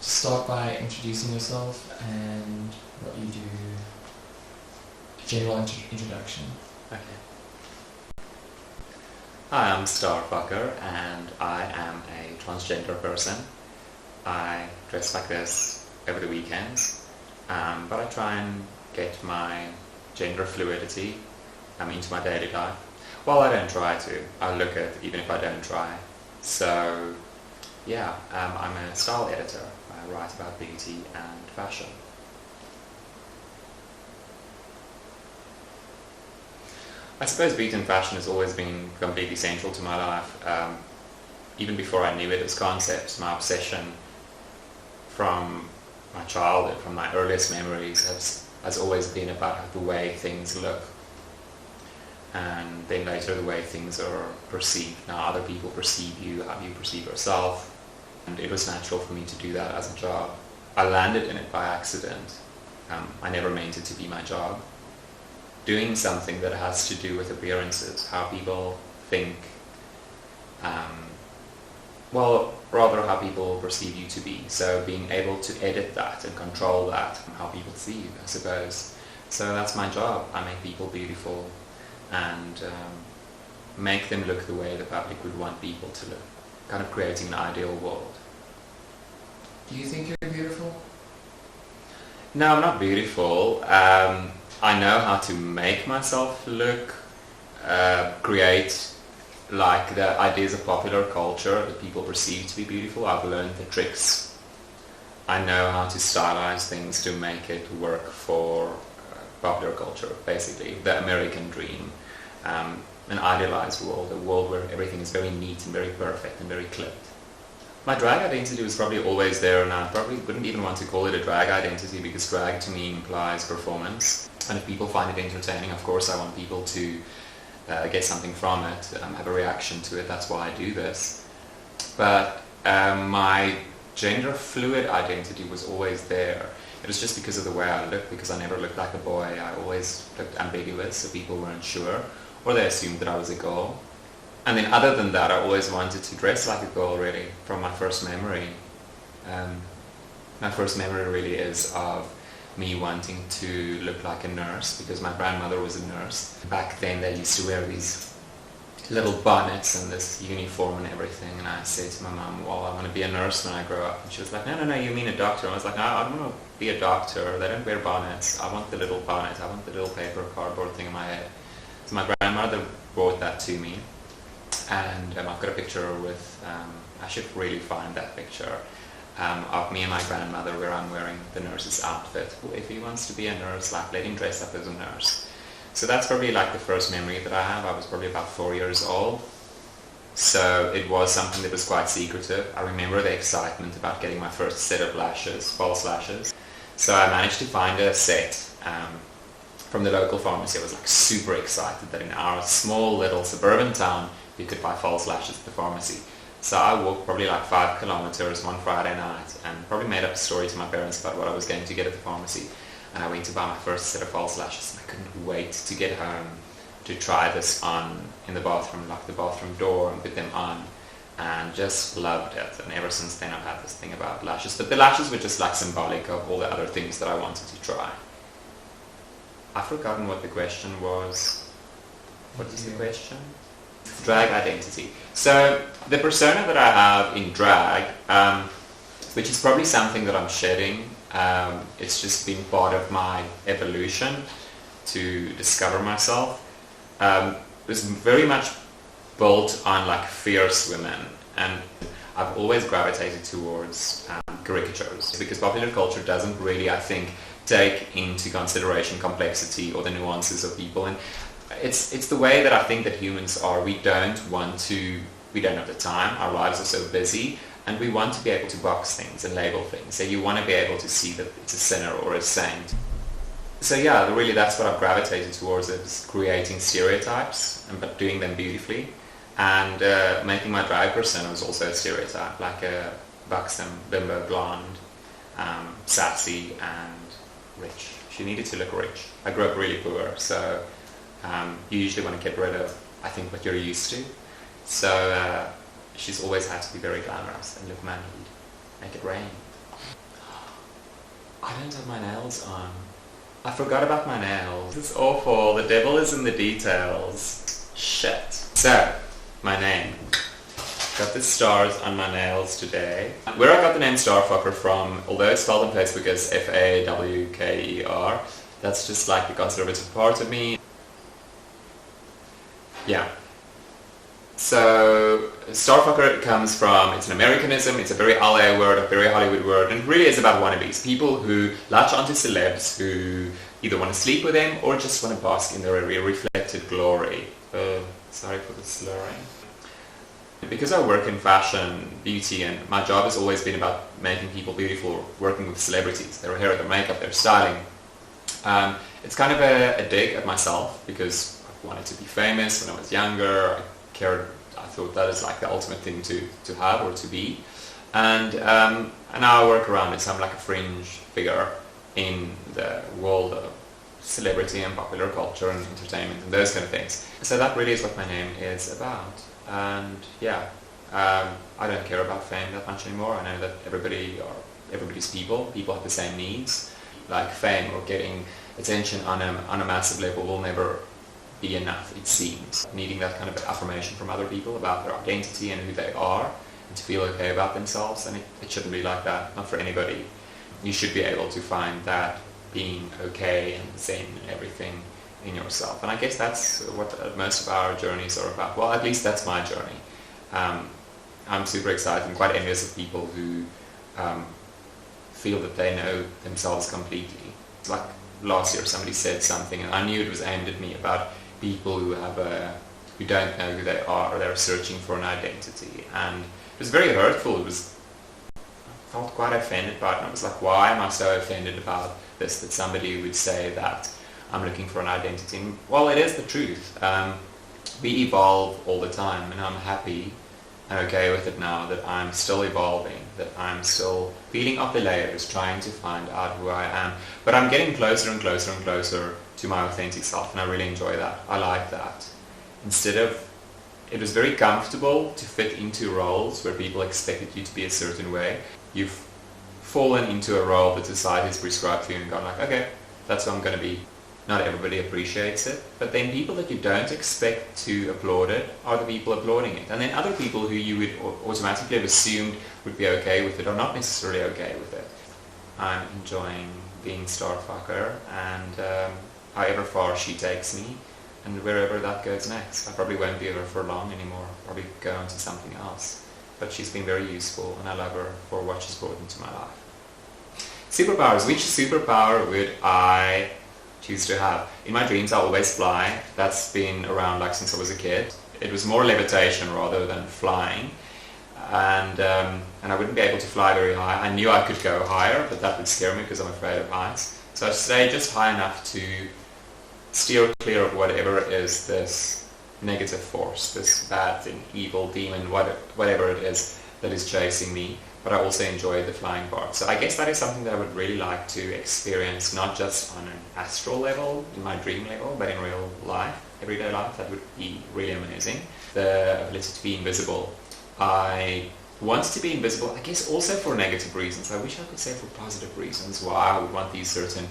start by introducing yourself and what you do, a general introduction. Okay. Hi, I'm Starr F and I am a transgender person. I dress like this over the weekends, but I try and get my gender fluidity into my daily life. Well, I don't try to. I look at it even if I don't try. So, yeah, I'm a style editor. I write about beauty and fashion. I suppose beauty and fashion has always been completely central to my life. Even before I knew it as concepts, my obsession from my childhood, from my earliest memories, has always been about the way things look. And then later the way things are perceived. Now other people perceive you, how you perceive yourself. And it was natural for me to do that as a job. I landed in it by accident. I never meant it to be my job. Doing something that has to do with appearances, how people think, well, rather how people perceive you to be. So being able to edit that and control that, how people see you, I suppose. So that's my job. I make people beautiful and make them look the way the public would want people to look. Kind of creating an ideal world. Do you think you're beautiful? No, I'm not beautiful. I know how to make myself look, create like the ideas of popular culture that people perceive to be beautiful. I've learned the tricks. I know how to stylize things to make it work for popular culture, basically. The American dream, an idealized world, a world where everything is very neat and very perfect and very clipped. My drag identity was probably always there, and I probably wouldn't even want to call it a drag identity because drag to me implies performance. And if people find it entertaining, of course I want people to get something from it, have a reaction to it. That's why I do this. But my gender fluid identity was always there. It was just because of the way I looked, because I never looked like a boy. I always looked ambiguous, so people weren't sure, or they assumed that I was a girl. And then other than that, I always wanted to dress like a girl, really, from my first memory. My first memory really is of me wanting to look like a nurse, because my grandmother was a nurse. Back then they used to wear these little bonnets and this uniform and everything, and I said to my mum, well, I want to be a nurse when I grow up. And she was like, no, you mean a doctor? And I was like, no, I don't want to be a doctor. They don't wear bonnets. I want the little bonnet. I want the little paper cardboard thing in my head. So my grandmother brought that to me, and I've got a picture with, I should really find that picture, of me and my grandmother where I'm wearing the nurse's outfit. If he wants to be a nurse, like, let him dress up as a nurse. So that's probably like the first memory that I have. I was probably about 4 years old. So it was something that was quite secretive. I remember the excitement about getting my first set of lashes, false lashes. So I managed to find a set from the local pharmacy. I was like super excited that in our small little suburban town you could buy false lashes at the pharmacy. So I walked probably like 5 kilometers one Friday night and probably made up a story to my parents about what I was going to get at the pharmacy. And I went to buy my first set of false lashes, and I couldn't wait to get home to try this on in the bathroom, lock the bathroom door and put them on, and just loved it. And ever since then I've had this thing about lashes. But the lashes were just like symbolic of all the other things that I wanted to try. I've forgotten what the question was. What is the question? Drag identity. So the persona that I have in drag, which is probably something that I'm shedding, it's just been part of my evolution to discover myself, was very much built on like fierce women, and I've always gravitated towards caricatures because popular culture doesn't really, I think, take into consideration complexity or the nuances of people. And it's the way that I think that humans are. We don't have the time, our lives are so busy, and we want to be able to box things and label things. So you want to be able to see that it's a sinner or a saint. So yeah, really that's what I've gravitated towards, is creating stereotypes, but doing them beautifully. And making my drag persona was also a stereotype, like a buxom, bimbo, blonde, sassy and rich. She needed to look rich. I grew up really poor, so you usually want to get rid of, I think, what you're used to. So she's always had to be very glamorous and look manly, make it rain. I don't have my nails on. I forgot about my nails. This is awful. The devil is in the details. Shit. So, my name. Got the stars on my nails today. Where I got the name Starfucker from, although it's spelled on Facebook as F-A-W-K-E-R, that's just like the conservative part of me. Yeah. So, Starfucker comes from, it's an Americanism, it's a very LA word, a very Hollywood word, and it really is about wannabes. People who latch onto celebs who either want to sleep with them or just want to bask in their reflected glory. Sorry for the slurring. Because I work in fashion, beauty, and my job has always been about making people beautiful, working with celebrities, their hair, their makeup, their styling. It's kind of a dig at myself because I wanted to be famous when I was younger. I thought that is like the ultimate thing to have or to be. And now I work around it, so I'm like a fringe figure in the world of celebrity and popular culture and entertainment and those kind of things. So that really is what my name is about. And yeah, I don't care about fame that much anymore. I know that everybody's people have the same needs. Like fame or getting attention on a massive level will never be enough, it seems. Needing that kind of affirmation from other people about their identity and who they are, and to feel okay about themselves, and it shouldn't be like that, not for anybody. You should be able to find that being okay and zen and everything in yourself. And I guess that's what most of our journeys are about. Well, at least that's my journey. I'm super excited and quite envious of people who feel that they know themselves completely. Like last year somebody said something and I knew it was aimed at me about people who don't know who they are or they're searching for an identity, and it was very hurtful. I felt quite offended by it, and I was like, why am I so offended about this, that somebody would say that I'm looking for an identity? And, well, it is the truth. We evolve all the time, and I'm happy and okay with it now that I'm still evolving, that I'm still peeling off the layers, trying to find out who I am. But I'm getting closer and closer and closer to my authentic self, and I really enjoy that. I like that. It was very comfortable to fit into roles where people expected you to be a certain way. You've fallen into a role that society has prescribed for you and gone like, okay, that's what I'm going to be. Not everybody appreciates it, but then people that you don't expect to applaud it are the people applauding it. And then other people who you would automatically have assumed would be okay with it are not necessarily okay with it. I'm enjoying being Starfucker, and however far she takes me, and wherever that goes next. I probably won't be with her for long anymore, probably go on to something else. But she's been very useful, and I love her for what she's brought into my life. Superpowers. Which superpower would I choose to have? In my dreams I always fly. That's been around like since I was a kid. It was more levitation rather than flying, and I wouldn't be able to fly very high. I knew I could go higher, but that would scare me because I'm afraid of heights. So I stay just high enough to steer clear of whatever is this negative force, this bad thing, evil demon, whatever it is that is chasing me. But I also enjoy the flying part. So I guess that is something that I would really like to experience, not just on an astral level, in my dream level, but in real life, everyday life. That would be really amazing. The ability to be invisible. I want to be invisible, I guess also for negative reasons. I wish I could say for positive reasons why I would want these certain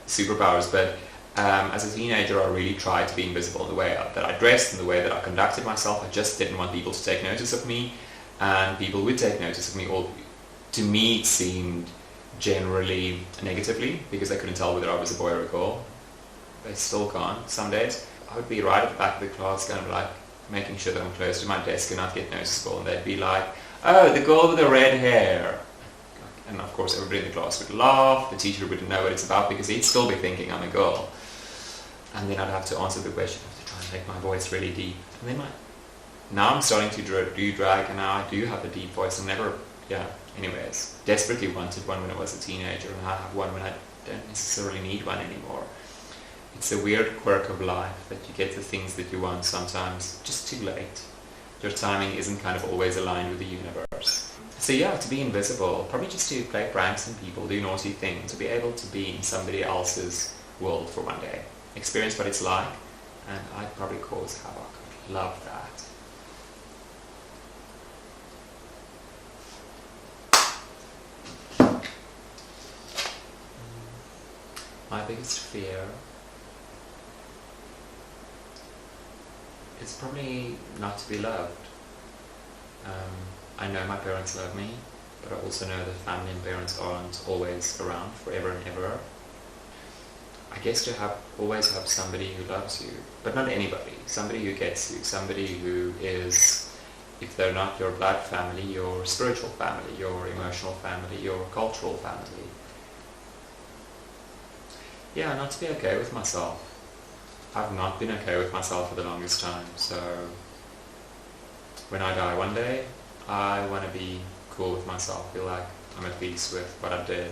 superpowers, but as a teenager I really tried to be invisible in the way that I dressed, in the way that I conducted myself. I just didn't want people to take notice of me. And people would take notice of me, or to me it seemed generally negatively, because they couldn't tell whether I was a boy or a girl. They still can't some days. I would be right at the back of the class, kind of like making sure that I'm close to my desk and not get noticeable, and they'd be like, oh, the girl with the red hair. And of course everybody in the class would laugh, the teacher wouldn't know what it's about because he'd still be thinking I'm a girl. And then I'd have to answer the question, I have to try and make my voice really deep. And then now I'm starting to do drag, and now I do have a deep voice. Anyways, desperately wanted one when I was a teenager, and I have one when I don't necessarily need one anymore. It's a weird quirk of life that you get the things that you want sometimes just too late. Your timing isn't kind of always aligned with the universe. So yeah, to be invisible, probably just to play pranks on people, do naughty things, to be able to be in somebody else's world for one day. Experience what it's like, and I'd probably cause havoc. Love that. My biggest fear is probably not to be loved. I know my parents love me, but I also know that family and parents aren't always around forever and ever. I guess to always have somebody who loves you, but not anybody, somebody who gets you, somebody who is, if they're not your blood family, your spiritual family, your emotional family, your cultural family. Yeah, not to be okay with myself. I've not been okay with myself for the longest time, so when I die one day, I want to be cool with myself, feel like I'm at peace with what I did,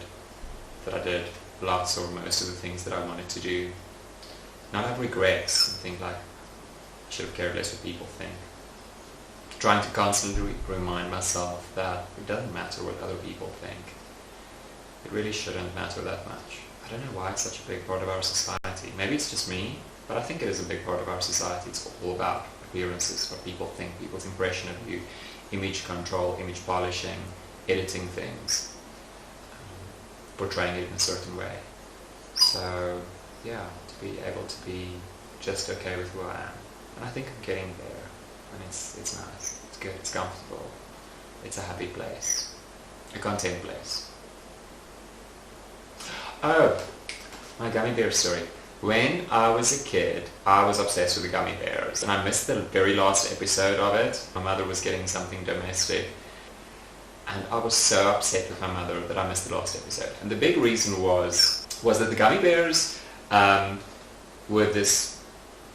that I did lots or most of the things that I wanted to do. Not have regrets and think like I should have cared less what people think. Trying to constantly remind myself that it doesn't matter what other people think. It really shouldn't matter that much. I don't know why it's such a big part of our society. Maybe it's just me, but I think it is a big part of our society. It's all about appearances, what people think, people's impression of you, image control, image polishing, editing things, portraying it in a certain way. So yeah, to be able to be just okay with who I am. And I think I'm getting there. And it's nice, it's good, it's comfortable, it's a happy place, a content place. Oh, my gummy bear story. When I was a kid, I was obsessed with the gummy bears, and I missed the very last episode of it. My mother was getting something domestic, and I was so upset with my mother that I missed the last episode. And the big reason was that the gummy bears were this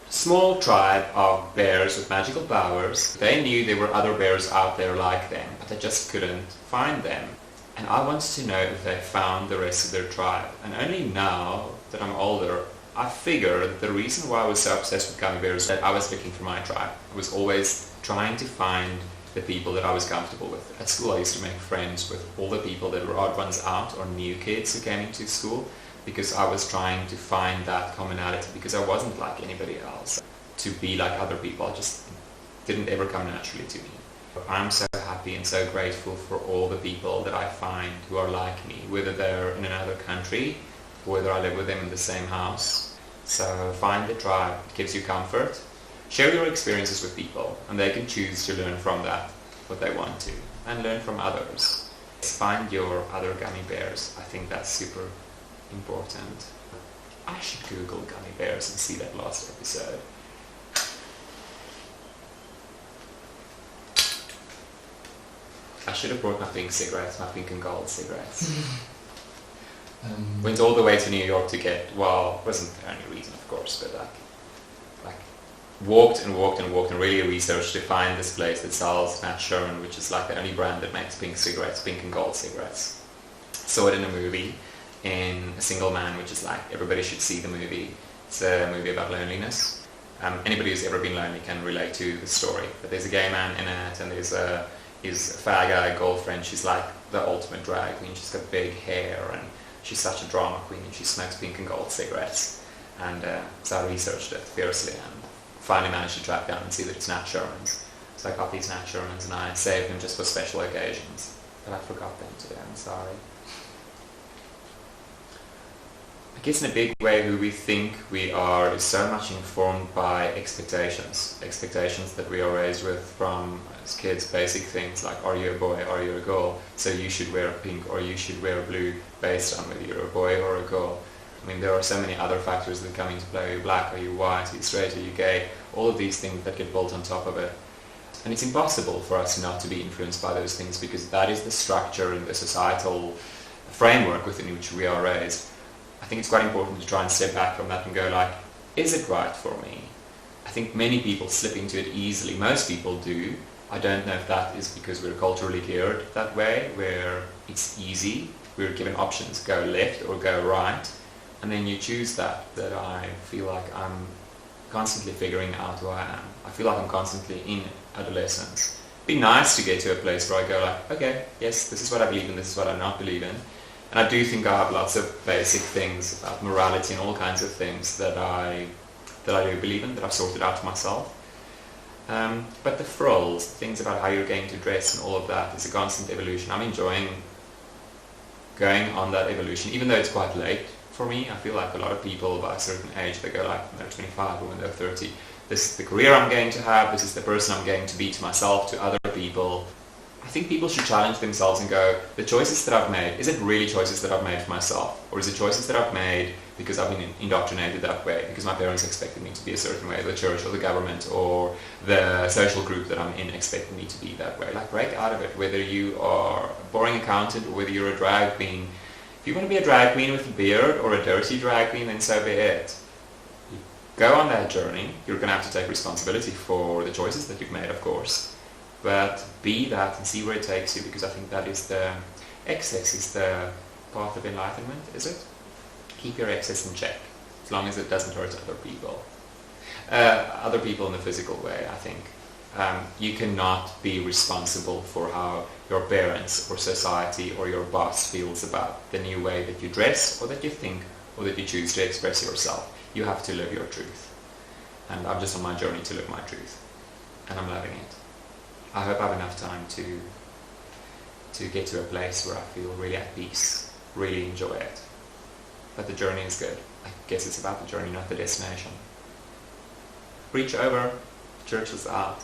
small tribe of bears with magical powers. They knew there were other bears out there like them, but they just couldn't find them. And I wanted to know if they found the rest of their tribe. And only now that I'm older, I figure that the reason why I was so obsessed with gummy bears is that I was looking for my tribe. I was always trying to find the people that I was comfortable with. At school I used to make friends with all the people that were odd ones out or new kids who came into school, because I was trying to find that commonality, because I wasn't like anybody else. To be like other people, I just didn't ever come naturally to me. I'm so happy and so grateful for all the people that I find who are like me, whether they're in another country, or whether I live with them in the same house. So find the tribe, it gives you comfort. Share your experiences with people, and they can choose to learn from that, what they want to, and learn from others. Find your other gummy bears. I think that's super important. I should Google gummy bears and see that last episode. I should have brought my pink cigarettes, my pink and gold cigarettes. Went all the way to New York to get, well, wasn't the only reason of course, but like walked and really researched to find this place that sells Nat Sherman, which is like the only brand that makes pink cigarettes, pink and gold cigarettes. Saw it in a movie, in A Single Man, which is like, everybody should see the movie. It's a movie about loneliness. Anybody who's ever been lonely can relate to the story. But there's a gay man in it, and there's his fag guy girlfriend. She's like the ultimate drag queen. She's got big hair, and she's such a drama queen, and she smokes pink and gold cigarettes. And so I researched it fiercely, and finally managed to track down and see that it's Nat Sherman's. So I got these Nat Sherman's, and I saved them just for special occasions. But I forgot them today, I'm sorry. I guess in a big way who we think we are is so much informed by expectations. Expectations that we are raised with from as kids, basic things like, are you a boy, are you a girl, so you should wear pink or you should wear blue, based on whether you're a boy or a girl. I mean, there are so many other factors that come into play. Are you black, are you white, are you straight, are you gay, all of these things that get built on top of it. And it's impossible for us not to be influenced by those things, because that is the structure and the societal framework within which we are raised. I think it's quite important to try and step back from that and go like, is it right for me? I think many people slip into it easily. Most people do. I don't know if that is because we're culturally geared that way, where it's easy. We're given options, go left or go right. And then you choose that I feel like I'm constantly figuring out who I am. I feel like I'm constantly in adolescence. It'd be nice to get to a place where I go like, okay, yes, this is what I believe in, this is what I not believe in. And I do think I have lots of basic things about morality and all kinds of things that I do believe in, that I've sorted out for myself. But the frills, things about how you're going to dress and all of that is a constant evolution. I'm enjoying going on that evolution, even though it's quite late for me. I feel like a lot of people by a certain age, they go like when they're 25 or when they're 30, this is the career I'm going to have, this is the person I'm going to be to myself, to other people. I think people should challenge themselves and go, the choices that I've made, is it really choices that I've made for myself? Or is it choices that I've made because I've been indoctrinated that way, because my parents expected me to be a certain way, the church or the government or the social group that I'm in expected me to be that way. Like, break out of it, whether you are a boring accountant or whether you're a drag queen. If you want to be a drag queen with a beard or a dirty drag queen, then so be it. You go on that journey. You're going to have to take responsibility for the choices that you've made, of course. But be that and see where it takes you, because I think that is the excess is the path of enlightenment, is it? Keep your excess in check, as long as it doesn't hurt other people. Other people in a physical way, I think. You cannot be responsible for how your parents or society or your boss feels about the new way that you dress or that you think or that you choose to express yourself. You have to live your truth. And I'm just on my journey to live my truth. And I'm loving it. I hope I have enough time to get to a place where I feel really at peace, really enjoy it. But the journey is good. I guess it's about the journey, not the destination. Reach over, church is out.